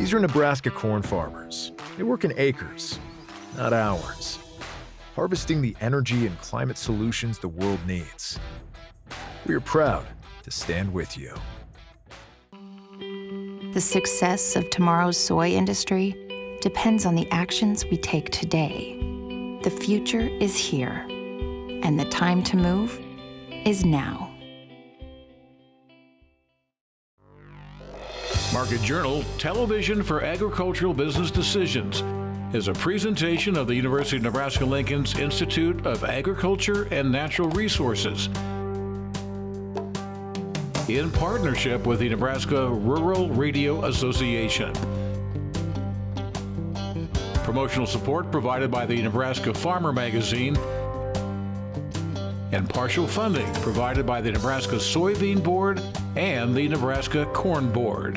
These are Nebraska corn farmers. They work in acres, not hours, harvesting the energy and climate solutions the world needs. We are proud to stand with you. The success of tomorrow's soy industry depends on the actions we take today. The future is here, and the time to move is now. Market Journal, Television for Agricultural Business Decisions, is a presentation of the University of Nebraska-Lincoln's Institute of Agriculture and Natural Resources in partnership with the Nebraska Rural Radio Association. Promotional support provided by the Nebraska Farmer Magazine, and partial funding provided by the Nebraska Soybean Board and the Nebraska Corn Board.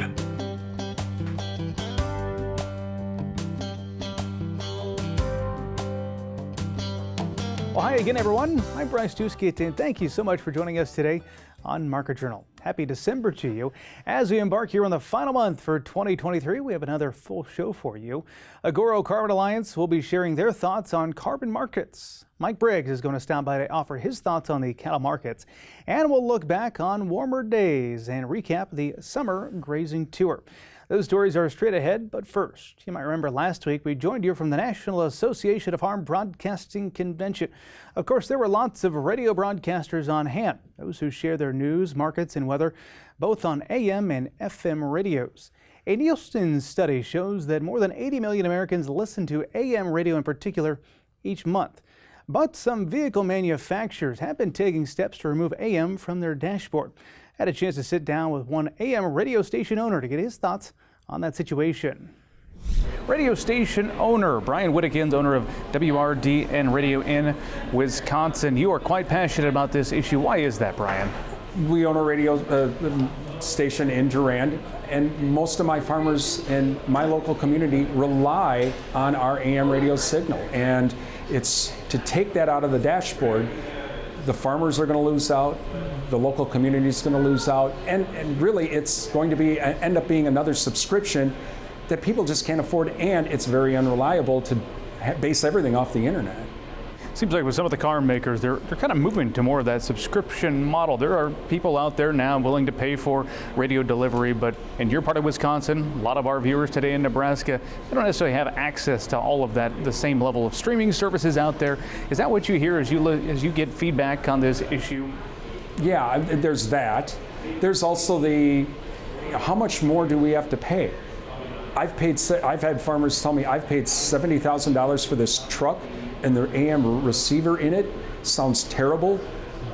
Well, hi again, everyone. I'm Bryce Tuskett, and thank you so much for joining us today on Market Journal. Happy December to you. As we embark here on the final month for 2023, we have another full show for you. AGORO Carbon Alliance will be sharing their thoughts on carbon markets. Mike Briggs is going to stop by to offer his thoughts on the cattle markets, and we'll look back on warmer days and recap the summer grazing tour. Those stories are straight ahead, but first, you might remember last week we joined you from the National Association of Farm Broadcasting Convention. Of course, there were lots of radio broadcasters on hand, those who share their news, markets, and weather, both on AM and FM radios. A Nielsen study shows that more than 80 million Americans listen to AM radio in particular each month. But some vehicle manufacturers have been taking steps to remove AM from their dashboard. I had a chance to sit down with one AM radio station owner to get his thoughts on that situation. Radio station owner Brian Whittekins, owner of WRDN Radio in Wisconsin. You are quite passionate about this issue. Why is that, Brian? We own a radio station in Durand, and most of my farmers in my local community rely on our AM radio signal. And it's to take that out of the dashboard. The farmers are going to lose out, the local community is going to lose out, and really it's going to be end up being another subscription that people just can't afford, and it's very unreliable to base everything off the internet. Seems like with some of the car makers, they're kind of moving to more of that subscription model. There are people out there now willing to pay for radio delivery, but in your part of Wisconsin, a lot of our viewers today in Nebraska, they don't necessarily have access to all of that, the same level of streaming services out there. Is that what you hear as you get feedback on this issue? Yeah, there's that. There's also how much more do we have to pay? I've had farmers tell me I've paid $70,000 for this truck, and their AM receiver in it sounds terrible,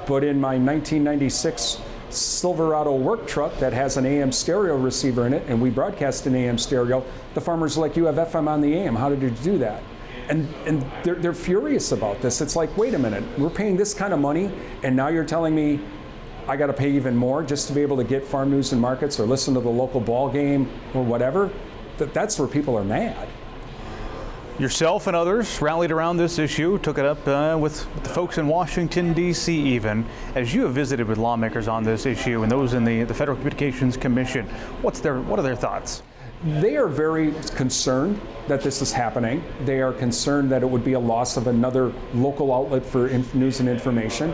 but in my 1996 Silverado work truck that has an AM stereo receiver in it, and we broadcast in AM stereo, the farmers are like, you have FM on the AM, how did you do that? And they're furious about this. It's like, wait a minute, we're paying this kind of money, and now you're telling me I got to pay even more just to be able to get farm news and markets or listen to the local ball game or whatever? That's where people are mad. Yourself and others rallied around this issue, took it up with the folks in Washington, D.C. even. As you have visited with lawmakers on this issue and those in the Federal Communications Commission, what are their thoughts? They are very concerned that this is happening. They are concerned that it would be a loss of another local outlet for news and information.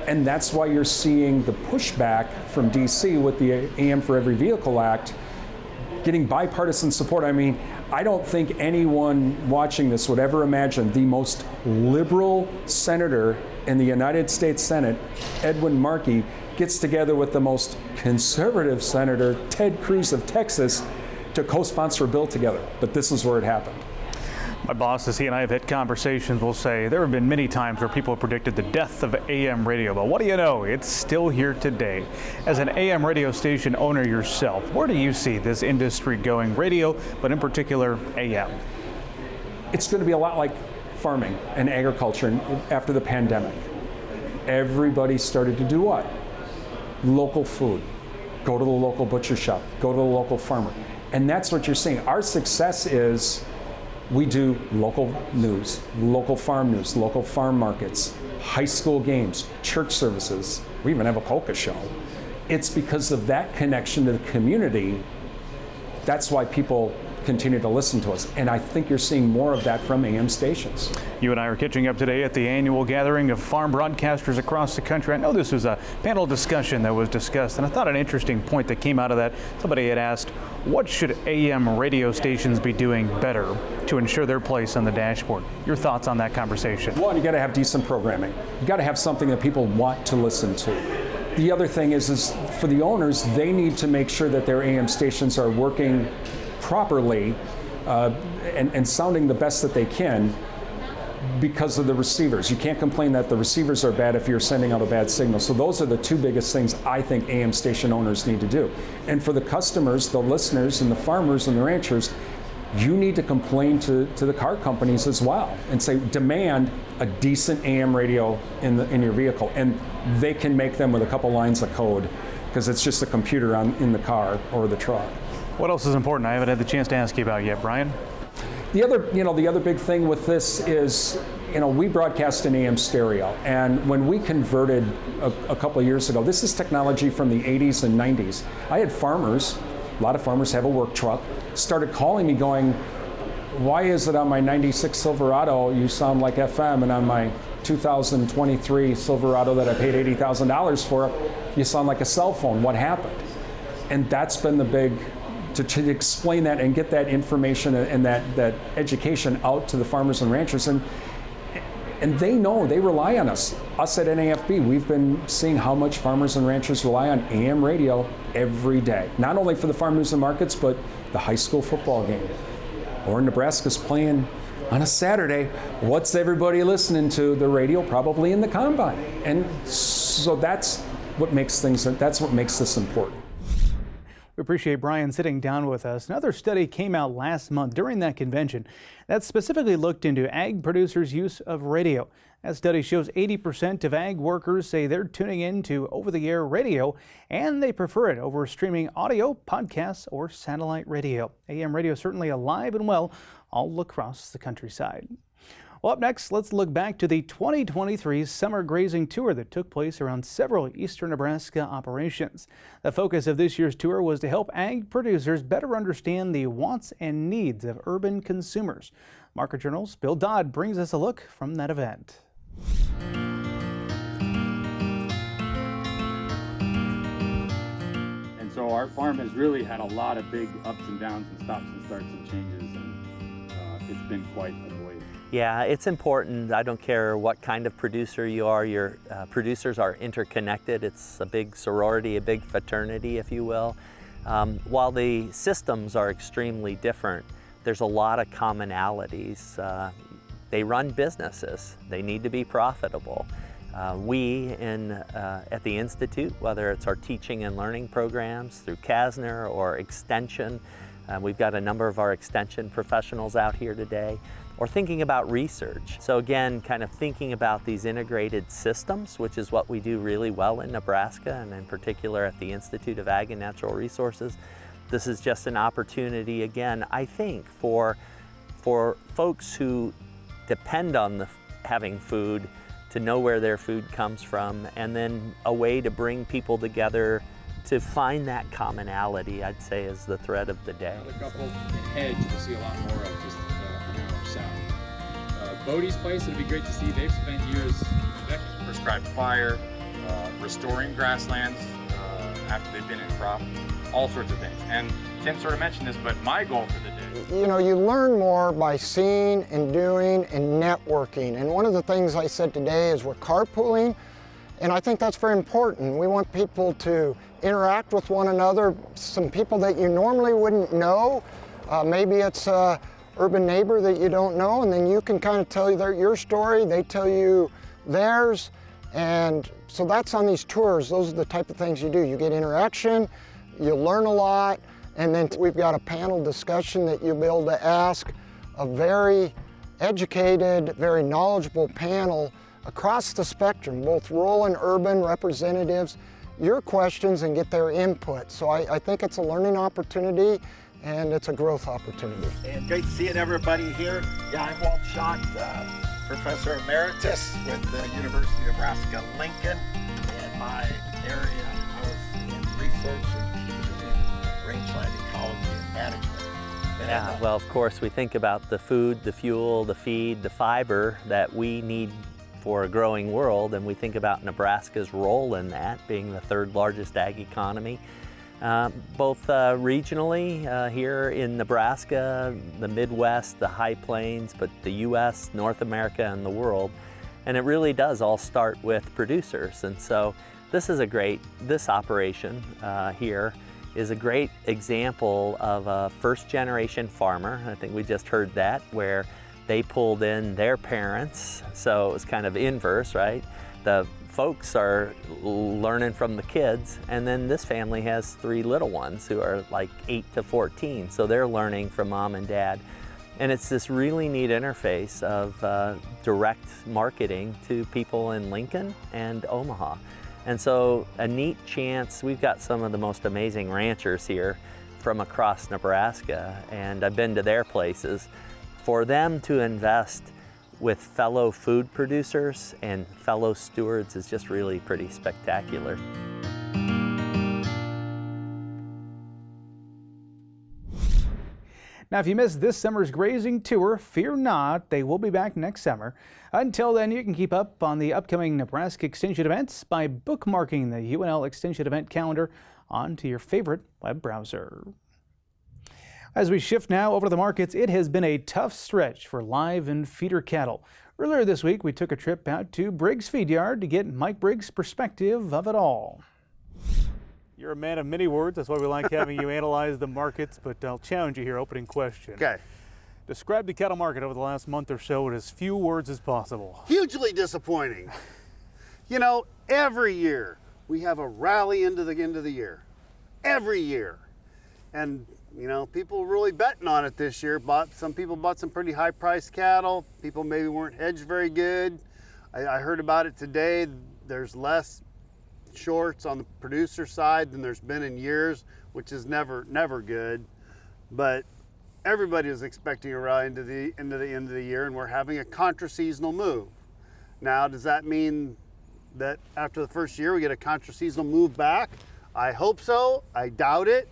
And that's why you're seeing the pushback from D.C. with the AM for Every Vehicle Act getting bipartisan support. I mean, I don't think anyone watching this would ever imagine the most liberal senator in the United States Senate, Edwin Markey, gets together with the most conservative senator, Ted Cruz of Texas, to co-sponsor a bill together. But this is where it happened. My boss, as he and I have had conversations, will say there have been many times where people have predicted the death of AM radio, but what do you know? It's still here today. As an AM radio station owner yourself, where do you see this industry going, radio, but in particular AM? It's going to be a lot like farming and agriculture after the pandemic. Everybody started to do what? Local food. Go to the local butcher shop. Go to the local farmer. And that's what you're seeing. Our success is we do local news, local farm markets, high school games, church services. We even have a polka show. It's because of that connection to the community. That's why people continue to listen to us. And I think you're seeing more of that from AM stations. You and I are catching up today at the annual gathering of farm broadcasters across the country. I know this was a panel discussion that was discussed, and I thought an interesting point that came out of that, somebody had asked, what should AM radio stations be doing better to ensure their place on the dashboard? Your thoughts on that conversation? One, you got to have decent programming. You got to have something that people want to listen to. The other thing is for the owners, they need to make sure that their AM stations are working properly and sounding the best that they can because of the receivers. You can't complain that the receivers are bad if you're sending out a bad signal. So those are the two biggest things I think AM station owners need to do. And for the customers, the listeners, and the farmers and the ranchers, you need to complain to the car companies as well and say, demand a decent AM radio in your vehicle. And they can make them with a couple lines of code because it's just a computer in the car or the truck. What else is important I haven't had the chance to ask you about yet, Brian? The other big thing with this is, we broadcast in AM stereo, and when we converted a couple of years ago, this is technology from the 80s and 90s. I had farmers, a lot of farmers have a work truck, started calling me going, why is it on my 96 Silverado you sound like FM, and on my 2023 Silverado that I paid $80,000 for, you sound like a cell phone? What happened? And that's been the big, to explain that and get that information and that education out to the farmers and ranchers. And they know, they rely on us. Us at NAFB, we've been seeing how much farmers and ranchers rely on AM radio every day. Not only for the farm news and markets, but the high school football game. Or Nebraska's playing on a Saturday. What's everybody listening to? The radio, probably in the combine. And so that's what makes this important. We appreciate Brian sitting down with us. Another study came out last month during that convention that specifically looked into ag producers' use of radio. That study shows 80% of ag workers say they're tuning in to over-the-air radio, and they prefer it over streaming audio, podcasts, or satellite radio. AM radio certainly alive and well all across the countryside. Well, up next, let's look back to the 2023 summer grazing tour that took place around several eastern Nebraska operations. The focus of this year's tour was to help ag producers better understand the wants and needs of urban consumers. Market Journal's Bill Dodd brings us a look from that event. And so our farm has really had a lot of big ups and downs and stops and starts and changes, and it's been quite a voyage. Yeah, it's important. I don't care what kind of producer you are. Your producers are interconnected. It's a big sorority, a big fraternity, if you will. While the systems are extremely different, there's a lot of commonalities. They run businesses. They need to be profitable. We at the Institute, whether it's our teaching and learning programs through Kasner or Extension, we've got a number of our Extension professionals out here today, or thinking about research. So again, kind of thinking about these integrated systems, which is what we do really well in Nebraska, and in particular at the Institute of Ag and Natural Resources. This is just an opportunity, again, I think, for folks who depend on having food to know where their food comes from, and then a way to bring people together to find that commonality, I'd say, is the thread of the day. Another couple in hedge we'll see a lot more of just an hour south. Bodie's place, it'd be great to see. They've spent years prescribed fire, restoring grasslands after they've been in crop, all sorts of things. And Tim sort of mentioned this, but my goal for the day. You learn more by seeing and doing and networking. And one of the things I said today is we're carpooling, and I think that's very important. We want people to interact with one another, some people that you normally wouldn't know. Maybe it's an urban neighbor that you don't know, and then you can kind of tell your story, they tell you theirs. And so that's on these tours. Those are the type of things you do. You get interaction, you learn a lot, and then we've got a panel discussion that you'll be able to ask a very educated, very knowledgeable panel across the spectrum, both rural and urban representatives, your questions and get their input. So I think it's a learning opportunity and it's a growth opportunity. And great seeing everybody here. Yeah, I'm Walt Schott, Professor Emeritus with the University of Nebraska-Lincoln. In my area, I was in research and teaching in rangeland ecology and management. Yeah, well, of course, we think about the food, the fuel, the feed, the fiber that we need for a growing world, and we think about Nebraska's role in that, being the third largest ag economy. Both regionally here in Nebraska, the Midwest, the High Plains, but the U.S., North America, and the world. And it really does all start with producers. And so this operation here is a great example of a first-generation farmer. I think we just heard that, where they pulled in their parents, so it was kind of inverse, right? The folks are learning from the kids, and then this family has 3 little ones who are like 8 to 14, so they're learning from mom and dad. And it's this really neat interface of direct marketing to people in Lincoln and Omaha. And so a neat chance, we've got some of the most amazing ranchers here from across Nebraska, and I've been to their places. For them to invest with fellow food producers and fellow stewards is just really pretty spectacular. Now, if you missed this summer's grazing tour, fear not, they will be back next summer. Until then, you can keep up on the upcoming Nebraska Extension events by bookmarking the UNL Extension event calendar onto your favorite web browser. As we shift now over to the markets, it has been a tough stretch for live and feeder cattle. Earlier this week, we took a trip out to Briggs Feed Yard to get Mike Briggs' perspective of it all. You're a man of many words. That's why we like having you analyze the markets, but I'll challenge you here. Opening question. Okay. Describe the cattle market over the last month or so in as few words as possible. Hugely disappointing. You know, every year we have a rally into the end of the year. Every year. And, you know, people really betting on it this year. Some people bought some pretty high-priced cattle. People maybe weren't hedged very good. I heard about it today. There's less shorts on the producer side than there's been in years, which is never good. But everybody is expecting a rally into the end of the year, and we're having a contra-seasonal move. Now, does that mean that after the first year we get a contra-seasonal move back? I hope so. I doubt it,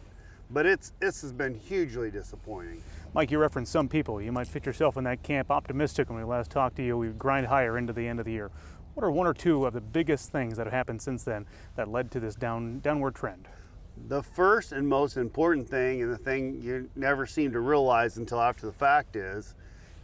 but this has been hugely disappointing. Mike, you referenced some people. You might fit yourself in that camp. Optimistic when we last talked to you, we grind higher into the end of the year. What are one or two of the biggest things that have happened since then that led to this downward trend? The first and most important thing, and the thing you never seem to realize until after the fact, is,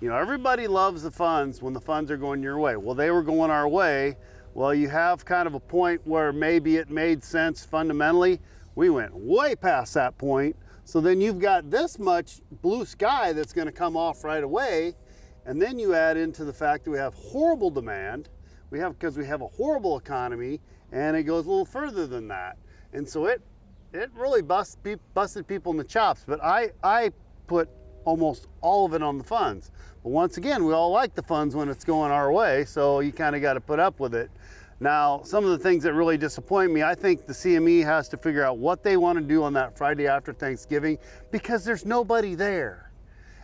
you know, everybody loves the funds when the funds are going your way. Well, they were going our way. Well, you have kind of a point where maybe it made sense fundamentally. We went way past that point. So then you've got this much blue sky that's going to come off right away. And then you add into the fact that we have horrible demand. Because we have a horrible economy, and it goes a little further than that. And so it really busted people in the chops. But I put almost all of it on the funds. But once again, we all like the funds when it's going our way, so you kind of got to put up with it. Now, some of the things that really disappoint me, I think the CME has to figure out what they want to do on that Friday after Thanksgiving, because there's nobody there.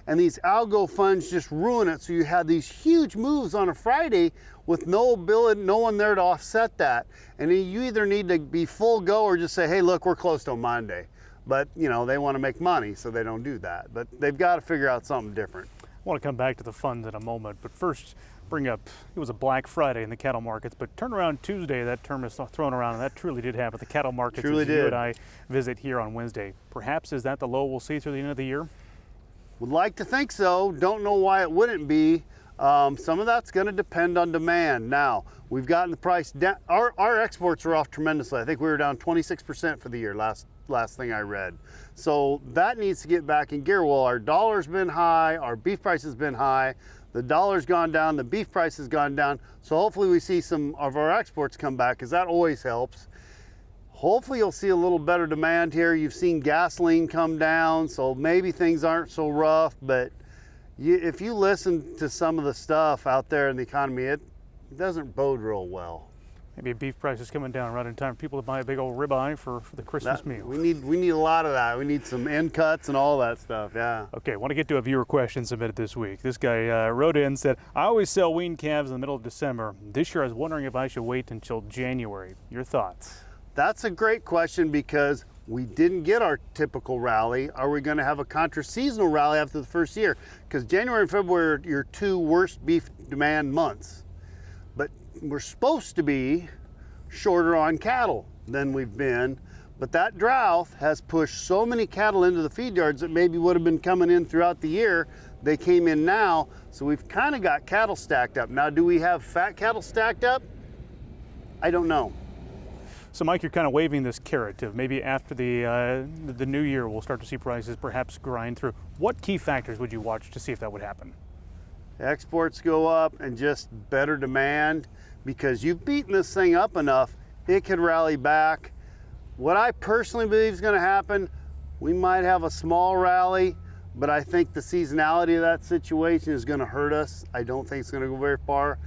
And these algo funds just ruin it. So you have these huge moves on a Friday with no one there to offset that. And you either need to be full go or just say, hey, look, we're closed on Monday. But, you know, they want to make money, so they don't do that. But they've got to figure out something different. I want to come back to the funds in a moment, but first bring up, it was a Black Friday in the cattle markets, but Turnaround Tuesday, that term is thrown around, and that truly did happen. The cattle markets, truly as did. You and I visit here on Wednesday. Perhaps is that the low we'll see through the end of the year? Would like to think so. Don't know why it wouldn't be. Some of that's going to depend on demand. Now, we've gotten the price down. Our exports are off tremendously. I think we were down 26% for the year, last thing I read. So that needs to get back in gear. Well, our dollar's been high, our beef price has been high, the dollar's gone down, the beef price has gone down. So hopefully we see some of our exports come back, because that always helps. Hopefully you'll see a little better demand here. You've seen gasoline come down, so maybe things aren't so rough, but if you listen to some of the stuff out there in the economy, it doesn't bode real well. Maybe beef prices coming down right in time for people to buy a big old ribeye for the Christmas meal. We need a lot of that. We need some end cuts and all that stuff, yeah. Okay, I want to get to a viewer question submitted this week. This guy wrote in and said, I always sell weaned calves in the middle of December. This year I was wondering if I should wait until January. Your thoughts? That's a great question, because we didn't get our typical rally. Are we going to have a contra-seasonal rally after the first year? Because January and February are your 2 worst beef demand months. But we're supposed to be shorter on cattle than we've been. But that drought has pushed so many cattle into the feed yards that maybe would have been coming in throughout the year. They came in now, so we've kind of got cattle stacked up. Now, do we have fat cattle stacked up? I don't know. So, Mike, you're kind of waving this carrot of maybe after the new year we'll start to see prices perhaps grind through. What key factors would you watch to see if that would happen? Exports go up and just better demand, because you've beaten this thing up enough, it could rally back. What I personally believe is going to happen, we might have a small rally, but I think the seasonality of that situation is going to hurt us. I don't think it's going to go very far.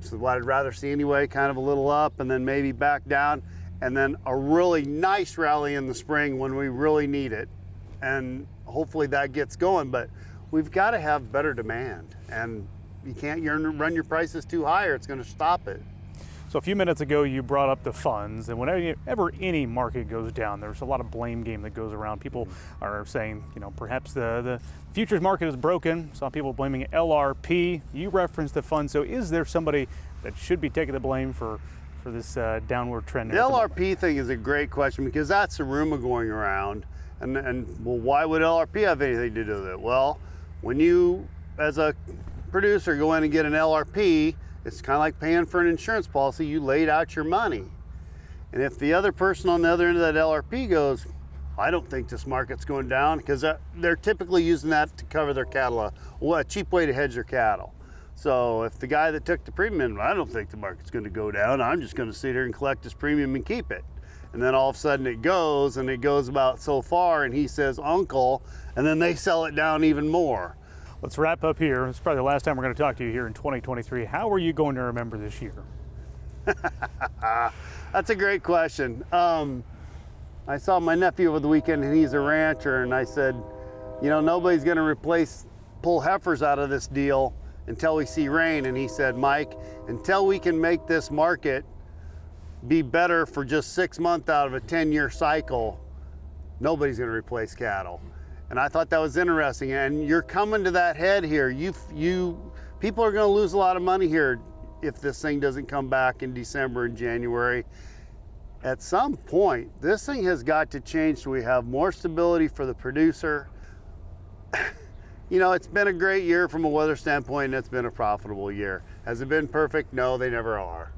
So what I'd rather see anyway, kind of a little up and then maybe back down, and then a really nice rally in the spring when we really need it. And hopefully that gets going, but we've got to have better demand, and you can't run your prices too high or it's going to stop it. So a few minutes ago you brought up the funds, and whenever any market goes down, there's a lot of blame game that goes around. People are saying, perhaps the futures market is broken. Some people blaming LRP. You referenced the fund, so is there somebody that should be taking the blame for this downward trend? The LRP thing is a great question, because that's the rumor going around. And well, why would LRP have anything to do with it? Well, when you, as a producer, go in and get an LRP, it's kind of like paying for an insurance policy. You laid out your money. And if the other person on the other end of that LRP goes, I don't think this market's going down, because they're typically using that to cover their cattle, a cheap way to hedge their cattle. So if the guy that took the premium, I don't think the market's going to go down, I'm just going to sit here and collect his premium and keep it. And then all of a sudden it goes, and it goes about so far, and he says, uncle, and then they sell it down even more. Let's wrap up here. It's probably the last time we're going to talk to you here in 2023. How are you going to remember this year? That's a great question. I saw my nephew over the weekend, and he's a rancher, and I said, nobody's going to pull heifers out of this deal until we see rain. And he said, Mike, until we can make this market be better for just 6 months out of a 10-year cycle, nobody's going to replace cattle. And I thought that was interesting. And you're coming to that head here. People are going to lose a lot of money here if this thing doesn't come back in December and January. At some point, this thing has got to change so we have more stability for the producer. It's been a great year from a weather standpoint, and it's been a profitable year. Has it been perfect? No, they never are.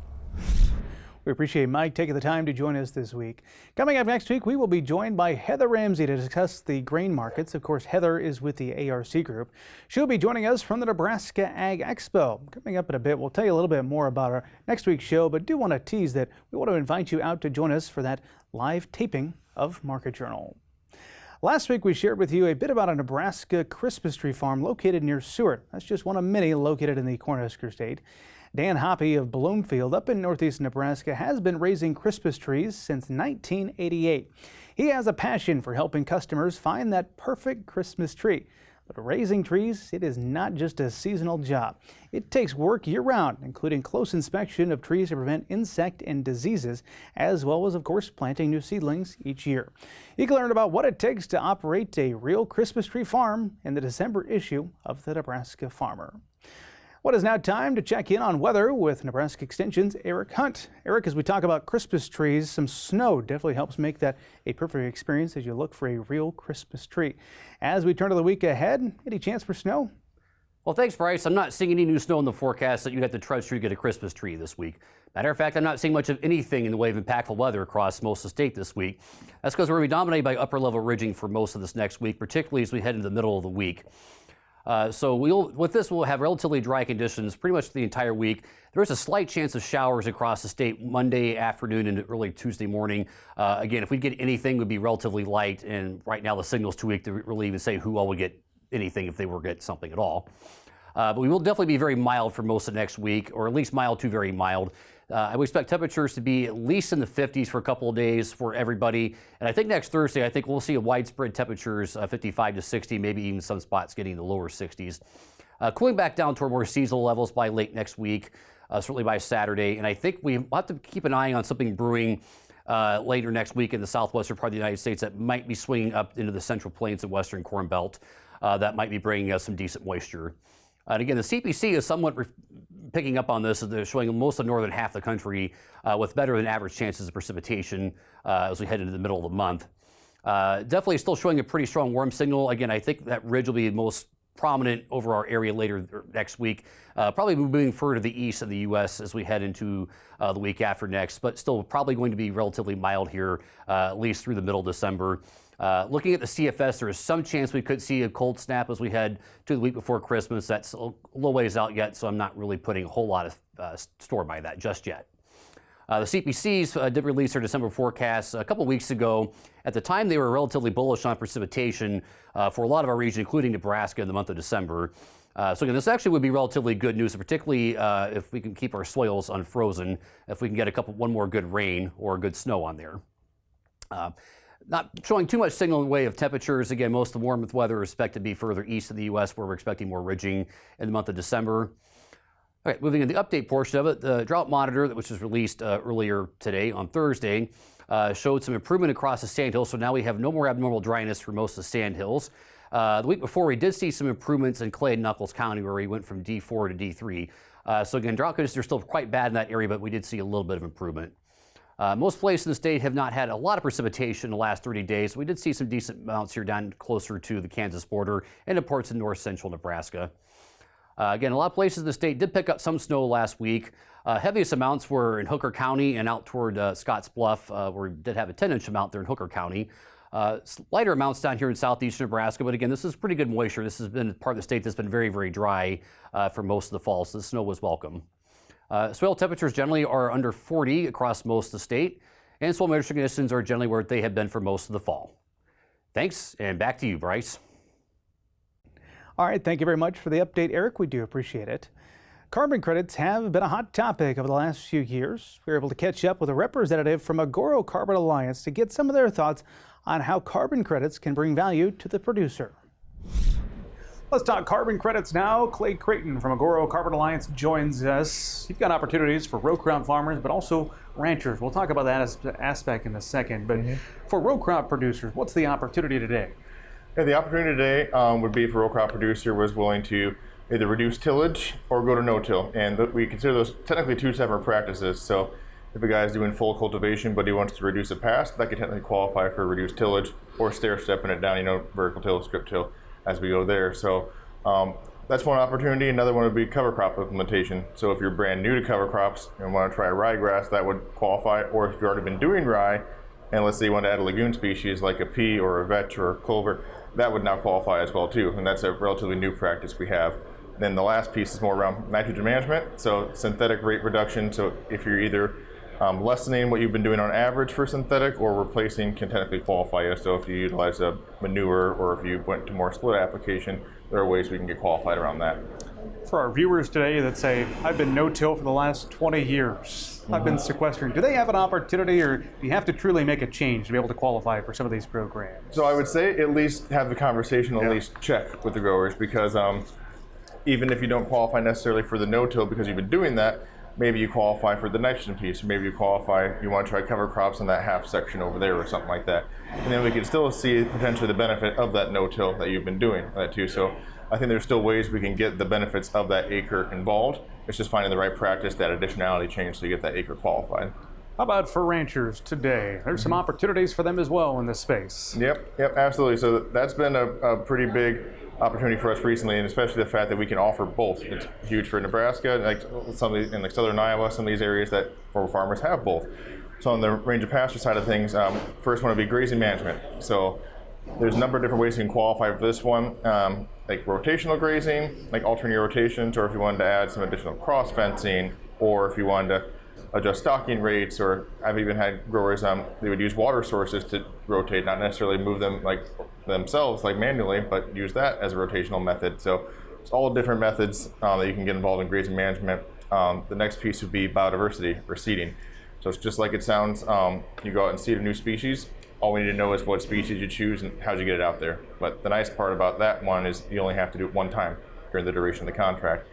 We appreciate Mike taking the time to join us this week. Coming up next week, we will be joined by Heather Ramsey to discuss the grain markets. Of course, Heather is with the ARC Group. She'll be joining us from the Nebraska Ag Expo. Coming up in a bit, we'll tell you a little bit more about our next week's show, but do want to tease that we want to invite you out to join us for that live taping of Market Journal. Last week, we shared with you a bit about a Nebraska Christmas tree farm located near Seward. That's just one of many located in the Cornhusker State. Dan Hoppy of Bloomfield up in northeast Nebraska has been raising Christmas trees since 1988. He has a passion for helping customers find that perfect Christmas tree. But raising trees, it is not just a seasonal job. It takes work year-round, including close inspection of trees to prevent insect and diseases, as well as, of course, planting new seedlings each year. You can learn about what it takes to operate a real Christmas tree farm in the December issue of the Nebraska Farmer. Well, it is now time to check in on weather with Nebraska Extension's Eric Hunt. Eric, as we talk about Christmas trees, some snow definitely helps make that a perfect experience as you look for a real Christmas tree. As we turn to the week ahead, any chance for snow? Well, thanks, Bryce. I'm not seeing any new snow in the forecast that you'd have to trudge through to get a Christmas tree this week. Matter of fact, I'm not seeing much of anything in the way of impactful weather across most of the state this week. That's because we're going to be dominated by upper-level ridging for most of this next week, particularly as we head into the middle of the week. So with this, we'll have relatively dry conditions pretty much the entire week. There is a slight chance of showers across the state Monday afternoon and early Tuesday morning. Again, if we get anything, it would be relatively light, and right now the signal's too weak to really even say who all would get anything if they were to get something at all. But we will definitely be very mild for most of next week, or at least mild to very mild. I would expect temperatures to be at least in the 50s for a couple of days for everybody. And I think next Thursday, I think we'll see a widespread temperatures, 55 to 60, maybe even some spots getting the lower 60s. Cooling back down toward more seasonal levels by late next week, certainly by Saturday. And I think we have to keep an eye on something brewing later next week in the southwestern part of the United States that might be swinging up into the central plains and western Corn Belt. That might be bringing us some decent moisture. And again, the CPC is somewhat picking up on this. They're showing most of the northern half of the country with better than average chances of precipitation as we head into the middle of the month. Definitely still showing a pretty strong warm signal. Again, I think that ridge will be most prominent over our area later next week, probably moving further to the east of the U.S. as we head into the week after next, but still probably going to be relatively mild here, at least through the middle of December. Looking at the CFS, there is some chance we could see a cold snap as we head to the week before Christmas. That's a little ways out yet, so I'm not really putting a whole lot of store by that just yet. The CPCs did release their December forecasts a couple weeks ago. At the time, they were relatively bullish on precipitation for a lot of our region, including Nebraska, in the month of December. So again, this actually would be relatively good news, particularly if we can keep our soils unfrozen, if we can get one more good rain or good snow on there. Not showing too much signal in the way of temperatures. Again, most of the warmth weather is expected to be further east of the U.S., where we're expecting more ridging in the month of December. All right, moving to the update portion of it, the drought monitor, which was released earlier today on Thursday, showed some improvement across the sandhills. So now we have no more abnormal dryness for most of the sandhills. The week before, we did see some improvements in Clay and Knuckles County, where we went from D4 to D3. So again, drought conditions are still quite bad in that area, but we did see a little bit of improvement. Most places in the state have not had a lot of precipitation in the last 30 days. We did see some decent amounts here down closer to the Kansas border and in parts of north central Nebraska. Again, a lot of places in the state did pick up some snow last week. Heaviest amounts were in Hooker County and out toward Scotts Bluff, where we did have a 10-inch amount there in Hooker County. Lighter amounts down here in southeastern Nebraska, but again, this is pretty good moisture. This has been part of the state that's been very, very dry for most of the fall, so the snow was welcome. Soil temperatures generally are under 40 across most of the state, and soil moisture conditions are generally where they have been for most of the fall. Thanks, and back to you, Bryce. All right, thank you very much for the update, Eric. We do appreciate it. Carbon credits have been a hot topic over the last few years. We were able to catch up with a representative from AGORO Carbon Alliance to get some of their thoughts on how carbon credits can bring value to the producer. Let's talk carbon credits now. Clay Creighton from AGORO Carbon Alliance joins us. You've got opportunities for row crop farmers, but also ranchers. We'll talk about that aspect in a second. But for row crop producers, what's the opportunity today? Yeah, the opportunity today would be if a row crop producer was willing to either reduce tillage or go to no-till. And we consider those technically two separate practices. So if a guy is doing full cultivation but he wants to reduce it past, that could technically qualify for reduced tillage or stair-stepping it down, vertical till, strip till as we go there. So that's one opportunity. Another one would be cover crop implementation. So if you're brand new to cover crops and want to try ryegrass, that would qualify. Or if you've already been doing rye, and let's say you want to add a legume species like a pea or a vetch or a clover, that would now qualify as well too, and that's a relatively new practice we have. Then the last piece is more around nitrogen management, so synthetic rate reduction. So if you're either lessening what you've been doing on average for synthetic or replacing, can technically qualify you. So if you utilize a manure or if you went to more split application, there are ways we can get qualified around that. For our viewers today that say, I've been no-till for the last 20 years, I've been sequestering, do they have an opportunity, or do you have to truly make a change to be able to qualify for some of these programs? So I would say at least have the conversation, at least check with the growers, because even if you don't qualify necessarily for the no-till because you've been doing that, maybe you qualify for the nitrogen piece, or maybe you want to try cover crops in that half section over there or something like that. And then we can still see potentially the benefit of that no-till that you've been doing that too. So I think there's still ways we can get the benefits of that acre involved. It's just finding the right practice, that additionality change, so you get that acre qualified. How about for ranchers today? There's some opportunities for them as well in this space. Yep, absolutely. So that's been a pretty big opportunity for us recently, and especially the fact that we can offer both. It's huge for Nebraska, like in southern Iowa, some of these areas that farmers have both. So on the range of pasture side of things, first one would be grazing management. So there's a number of different ways you can qualify for this one, like rotational grazing, like alternating rotations, or if you wanted to add some additional cross fencing, or if you wanted to adjust stocking rates, or I've even had growers, they would use water sources to rotate, not necessarily move them like themselves, like manually, but use that as a rotational method. So it's all different methods that you can get involved in grazing management. The next piece would be biodiversity, or seeding. So it's just like it sounds, you go out and seed a new species. All we need to know is what species you choose and how you get it out there. But the nice part about that one is you only have to do it one time during the duration of the contract.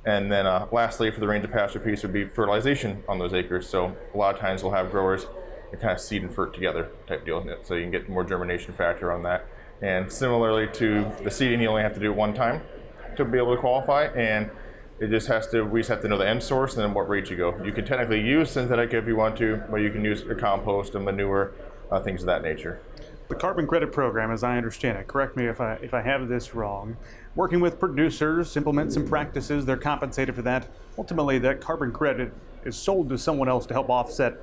And then lastly, for the range of pasture piece would be fertilization on those acres. So a lot of times we'll have growers and kind of seed and fert together type deal. So you can get more germination factor on that. And similarly to the seeding, you only have to do it one time to be able to qualify, and we just have to know the end source and then what rate you go. You can technically use synthetic if you want to, but you can use a compost, a manure, things of that nature. The carbon credit program, as I understand it, correct me if I have this wrong, working with producers, implement some practices, they're compensated for that. Ultimately, that carbon credit is sold to someone else to help offset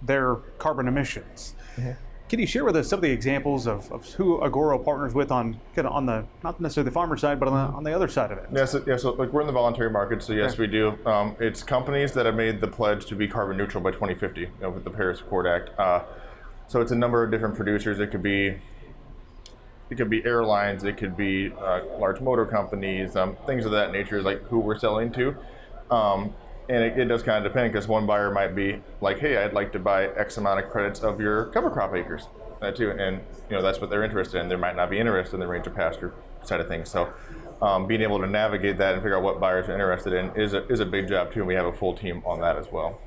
their carbon emissions. Mm-hmm. Can you share with us some of the examples of who AGORO partners with on the, not necessarily the farmer side, but on the other side of it? So like we're in the voluntary market, so yes, we do. It's companies that have made the pledge to be carbon neutral by 2050, with the Paris Accord Act. So it's a number of different producers. It could be airlines, it could be large motor companies, things of that nature, like who we're selling to. And it does kind of depend, because one buyer might be like, hey, I'd like to buy X amount of credits of your cover crop acres, too. And that's what they're interested in. They might not be interested in the range of pasture side of things. So being able to navigate that and figure out what buyers are interested in is a big job too. And we have a full team on that as well.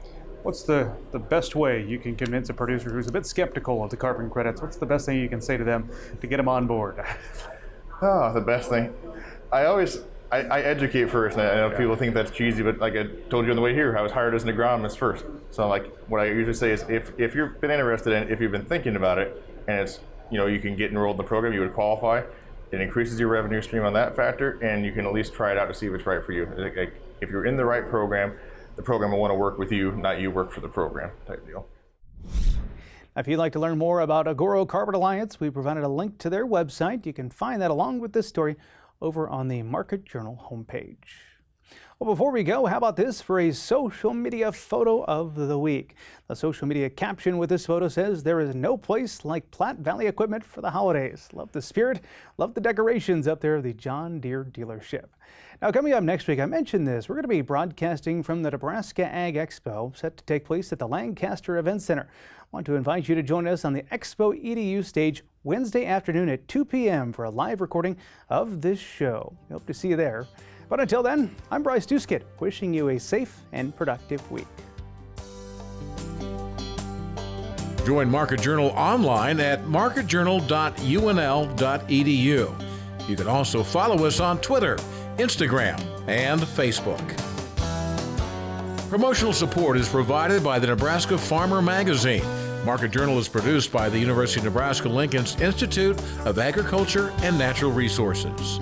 What's the best way you can convince a producer who's a bit skeptical of the carbon credits? What's the best thing you can say to them to get them on board? The best thing. I educate first, and I know people think that's cheesy, but like I told you on the way here, I was hired as an agronomist first. So like what I usually say is if you've been interested in it, if you've been thinking about it, and it's, you can get enrolled in the program, you would qualify, it increases your revenue stream on that factor, and you can at least try it out to see if it's right for you. Like, if you're in the right program, the program will want to work with you, not you work for the program type deal. If you'd like to learn more about AGORO Carbon Alliance, we provided a link to their website. You can find that along with this story over on the Market Journal homepage. Well, before we go, how about this for a social media photo of the week? The social media caption with this photo says, "There is no place like Platte Valley equipment for the holidays. Love the spirit, love the decorations up there of the John Deere dealership." Now, coming up next week, I mentioned this, we're going to be broadcasting from the Nebraska Ag Expo, set to take place at the Lancaster Event Center. I want to invite you to join us on the Expo EDU stage Wednesday afternoon at 2 p.m. for a live recording of this show. We hope to see you there. But until then, I'm Bryce Duskett, wishing you a safe and productive week. Join Market Journal online at marketjournal.unl.edu. You can also follow us on Twitter, Instagram, and Facebook. Promotional support is provided by the Nebraska Farmer Magazine. Market Journal is produced by the University of Nebraska-Lincoln's Institute of Agriculture and Natural Resources.